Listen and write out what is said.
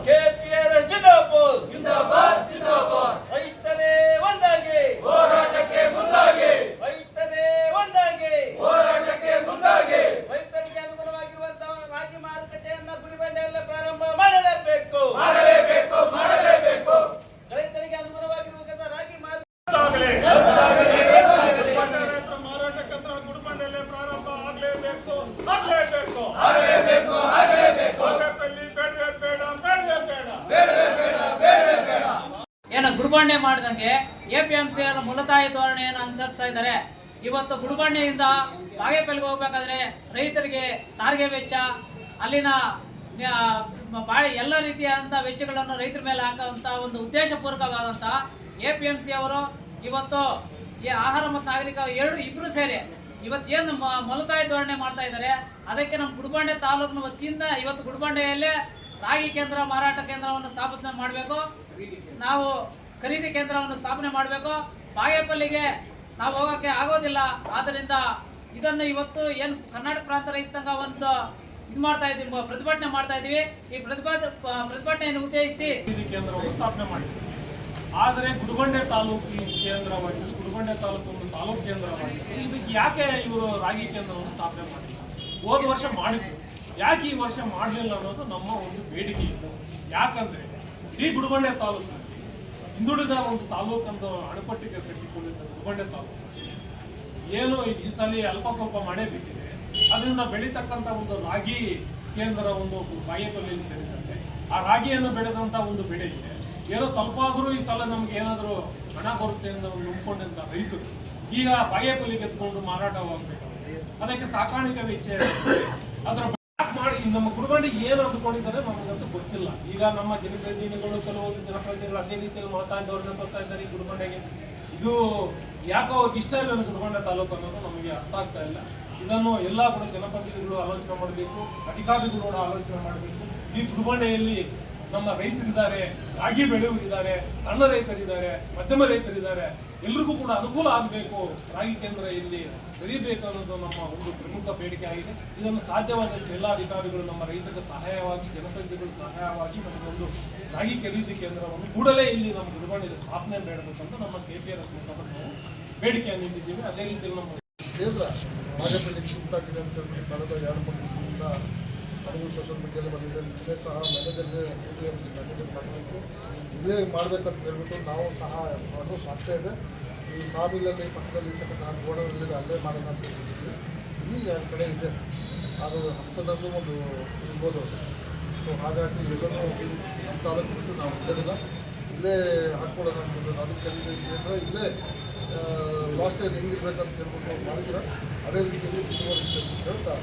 KPR ಜಿಂದಾಬಾದ್ ರೈತರೇ ಒಂದಾಗಿ ಹೋರಾಟಕ್ಕೆ ಮುಂದಾಗಿ ರೈತರಿಗೆ ಅನುಗುಣವಾಗಿರುವಂತಹ ರಾಗಿ ಮಾರುಕಟ್ಟೆಯನ್ನು ಗುಡಿಬಂಡೆಯಲ್ಲೇ ಪ್ರಾರಂಭ ಮಾಡಲೇಬೇಕು ರೈತರಿಗೆ ಅನುಗುಣವಾಗಿರುವಂತಹ ರಾಗಿ ಮಾರಾಟ ಕೇಂದ್ರ ಗುಡಿಬಂಡೆಯಲ್ಲೇ ಪ್ರಾರಂಭ ಆಗಲೇಬೇಕು ಏನು ಗುಡಿಬಂಡೆ ಮಾಡಿದಂಗೆ ಎಪಿಎಂಸಿ ಮುಲತಾಯಿ ಧೋರಣೆಯನ್ನು ಅನುಸರಿಸ್ತಾ ಇದ್ದಾರೆ. ಇವತ್ತು ಗುಡಿಬಂಡೆಯಿಂದ ಬಾಗೇಪಲ್ಲಿಗೆ ಹೋಗ್ಬೇಕಾದ್ರೆ ರೈತರಿಗೆ ಸಾರಿಗೆ ವೆಚ್ಚ, ಅಲ್ಲಿನ ಎಲ್ಲ ರೀತಿಯಾದಂಥ ವೆಚ್ಚಗಳನ್ನು ರೈತರ ಮೇಲೆ ಹಾಕುವಂಥ ಒಂದು ಉದ್ದೇಶಪೂರ್ವಕವಾದಂಥ ಎಪಿಎಂಸಿ ಅವರು ಇವತ್ತು ಈ ಆಹಾರ ಮತ್ತು ನಾಗರಿಕ ಇಬ್ಬರು ಸೇರಿ ಇವತ್ತೇನು ಮೊಲತಾಯಿ ಧೋರಣೆ ಮಾಡ್ತಾ ಇದ್ದಾರೆ. ಅದಕ್ಕೆ ನಮ್ಮ ಗುಡಿಬಂಡೆ ತಾಲೂಕಿನ ವತಿಯಿಂದ ಇವತ್ತು ಗುಡಿಬಂಡೆಯಲ್ಲೇ ರಾಗಿ ಕೇಂದ್ರ ಮಾರಾಟ ಕೇಂದ್ರವನ್ನು ಸ್ಥಾಪನೆ ಮಾಡಬೇಕು, ನಾವು ಖರೀದಿ ಕೇಂದ್ರವನ್ನು ಸ್ಥಾಪನೆ ಮಾಡಬೇಕು. ಬಾಗೇಪಲ್ಲಿಗೆ ನಾವು ಹೋಗೋಕ್ಕೆ ಆಗೋದಿಲ್ಲ. ಆದ್ದರಿಂದ ಇದನ್ನು ಇವತ್ತು ಏನು ಕರ್ನಾಟಕ ಪ್ರಾಂತ ರೈತ ಸಂಘ ಒಂದು ಇದು ಮಾಡ್ತಾ ಇದ್ದೀವಿ, ಪ್ರತಿಭಟನೆ ಮಾಡ್ತಾ ಇದ್ದೀವಿ. ಈ ಪ್ರತಿಭಟನೆಯನ್ನು ಉದ್ದೇಶಿಸಿ ಕೇಂದ್ರವನ್ನು ಸ್ಥಾಪನೆ ಮಾಡಿದ್ದೀವಿ. ಆದರೆ ಗುಡಿಬಂಡೆ ತಾಲೂಕು ಕೇಂದ್ರವಾಗಿ ಗುಡಿಬಂಡೆ ತಾಲೂಕು ಒಂದು ತಾಲೂಕು ಕೇಂದ್ರವಾಗಿ ಇದಕ್ಕೆ ಯಾಕೆ ಇವರು ರಾಗಿ ಕೇಂದ್ರವನ್ನು ಸ್ಥಾಪನೆ ಮಾಡಿಲ್ಲ? ಹೋದ ವರ್ಷ ಮಾಡಿದ್ರು, ಯಾಕೆ ಈ ವರ್ಷ ಮಾಡಲಿಲ್ಲ ಅನ್ನೋದು ನಮ್ಮ ಒಂದು ಬೇಡಿಕೆ ಇತ್ತು. ಯಾಕಂದ್ರೆ ಈ ಗುಡಿಬಂಡೆ ತಾಲೂಕು ಹಿಂದುಳಿದ ಒಂದು ತಾಲೂಕು ಅಂತ ಅಣಪಟ್ಟಿಗೆ ಕಟ್ಟಿಕೊಂಡಿದ್ದ ಗುಡಿಬಂಡೆ ತಾಲೂಕು ಏನು ಈ ಸಲ ಅಲ್ಪ ಸ್ವಲ್ಪ ಮಳೆ ಬಿದ್ದಿದೆ, ಅದರಿಂದ ಬೆಳೀತಕ್ಕಂಥ ಒಂದು ರಾಗಿ ಕೇಂದ್ರ ಒಂದು ಬಾಗೇಪಲ್ಲಿಯಲ್ಲಿ ತೆರೆದಂತೆ ಆ ರಾಗಿಯನ್ನು ಬೆಳೆದಂಥ ಒಂದು ಬೆಳೆ ಇದೆ. ಏನೋ ಸ್ವಲ್ಪ ಆದರೂ ಈ ಸಲ ನಮ್ಗೆ ಏನಾದರೂ ಹಣ ಬರುತ್ತೆ ಅಂತ ಒಂದು ನಂಬ್ಕೊಂಡಂತ ರೈತರು ಈಗ ಬಾಗೇಪಲ್ಲಿಗೆ ಎತ್ಕೊಂಡು ಮಾರಾಟವಾಗಬೇಕಾಗುತ್ತೆ. ಅದಕ್ಕೆ ಸಾಕಾಣಿಕೆ ವೆಚ್ಚ ಅದರ ಮಾಡಿ ನಮ್ಮ ಗುಡಿಬಂಡೆ ಏನು ಅಂದ್ಕೊಂಡಿದ್ದಾರೆ ನಮಗಂತೂ ಗೊತ್ತಿಲ್ಲ. ಈಗ ನಮ್ಮ ಜನಪ್ರತಿನಿಧಿಗಳು ಕೆಲವೊಂದು ಜನಪ್ರತಿನಿಧಿಗಳು ಅದೇ ರೀತಿಯಲ್ಲಿ ಮಾತಾಡಿದವ್ರನ್ನ ಬರ್ತಾ ಇದ್ದಾರೆ ಈ ಗುಡಿಬಂಡೆಗೆ. ಇದು ಯಾಕೋ ಅವ್ರಿಗೆ ಇಷ್ಟ ಇಲ್ಲ ಗುಡಿಬಂಡೆ ತಾಲೂಕು ಅನ್ನೋದು ನಮಗೆ ಅರ್ಥ ಆಗ್ತಾ ಇಲ್ಲ. ಇದನ್ನು ಎಲ್ಲ ಕೂಡ ಜನಪ್ರತಿನಿಧಿಗಳು ಆಲೋಚನೆ ಮಾಡಬೇಕು, ಅಧಿಕಾರಿಗಳು ಕೂಡ ಆಲೋಚನೆ ಮಾಡಬೇಕು. ಈ ಗುಡಿಬಂಡೆಯಲ್ಲಿ ನಮ್ಮ ರೈತರಿದ್ದಾರೆ, ರಾಗಿ ಬೆಳೆಯುವರಿದ್ದಾರೆ, ಸಣ್ಣ ರೈತರಿದ್ದಾರೆ, ಮಧ್ಯಮ ರೈತರಿದ್ದಾರೆ, ಎಲ್ರಿಗೂ ಕೂಡ ಅನುಕೂಲ ಆಗಬೇಕು. ರಾಗಿ ಕೇಂದ್ರ ಇಲ್ಲಿ ಬೆರೀಬೇಕು ಅನ್ನೋದು ನಮ್ಮ ಒಂದು ಪ್ರಮುಖ ಬೇಡಿಕೆ ಆಗಿದೆ. ಇದನ್ನು ಸಾಧ್ಯವಾದಷ್ಟು ಎಲ್ಲ ಅಧಿಕಾರಿಗಳು ನಮ್ಮ ರೈತರಿಗೆ ಸಹಾಯವಾಗಿ, ಜನಪ್ರತಿನಿಧಿಗಳು ಸಹಾಯವಾಗಿ ನಮಗೊಂದು ರಾಗಿ ಖರೀದಿ ಕೇಂದ್ರವನ್ನು ಕೂಡಲೇ ಇಲ್ಲಿ ನಮ್ಮ ಗುಡಿಬಂಡೆಯಲ್ಲಿ ಸ್ಥಾಪನೆ ಮಾಡಬೇಕಂತ ನಮ್ಮ ಕೆಪಿಆರ್ಎಸ್ ಮುಖಾಂತರ ನಾವು ಬೇಡಿಕೆಯನ್ನು ನೀಡಿದ್ದೀವಿ. ಅದೇ ರೀತಿಯಲ್ಲಿ ನಮ್ಮ ಕೇಂದ್ರ ಬಾಗೇಪಲ್ಲಿಗೆ ಶಿಫ್ಟ್ ಆಗಿದೆ ಅಂತ ಹೇಳಿ ಕಳೆದ 2-3 ದಿವಸದಿಂದ ನನಗೂ ಸೋಷಿಯಲ್ ಮೀಡಿಯಾದಲ್ಲಿ ಬಂದಿದೆ. ಇದೇ ಸಹ ಮ್ಯಾನೇಜರ್ಗೆ ಕೆಪಿಎಂಸಿ ಮ್ಯಾನೇಜರ್ ಮಾಡಬೇಕು, ಇದೇ ಮಾಡಬೇಕಂತ ಹೇಳ್ಬಿಟ್ಟು ನಾವು ಸಹ ಪ್ರೋಸೆಸ್ ಆಗ್ತಾ ಇದೆ. ಈ ಸಾಮಿಲಲ್ಲಿ ಪಕ್ಕದಲ್ಲಿ ಇರ್ತಕ್ಕಂಥ ಗೋಡನಲ್ಲಿ ಅಲ್ಲೇ ಮಾಡೋಣ ಅಂತ ಹೇಳಿದ್ವಿ. ಇಲ್ಲಿ 2 ಕಡೆ ಇದೆ, ಅದು ಹಂಸದಲ್ಲೂ ಒಂದು ಇರ್ಬೋದು. ಸೊ ಹಾಗಾಗಿ ಎಲ್ಲರೂ ನಮ್ಮ ತಾಲೂಕು ಬಿಟ್ಟು ನಾವು ಇರೋದಿಲ್ಲ, ಇಲ್ಲೇ ಹಾಕ್ಕೊಡೋಣ ಅಂದ್ಬೋದು. ಅದಕ್ಕೆ ಅಂದರೆ ಇಲ್ಲೇ ಲಾಸ್ಟ್ ಇಯರ್ ಹೆಂಗಿರ್ಬೇಕಂತ ಹೇಳ್ಬಿಟ್ಟು ಮಾಡಿದ್ರೆ ಅದೇ ರೀತಿಯಲ್ಲಿ ಹೇಳ್ತಾ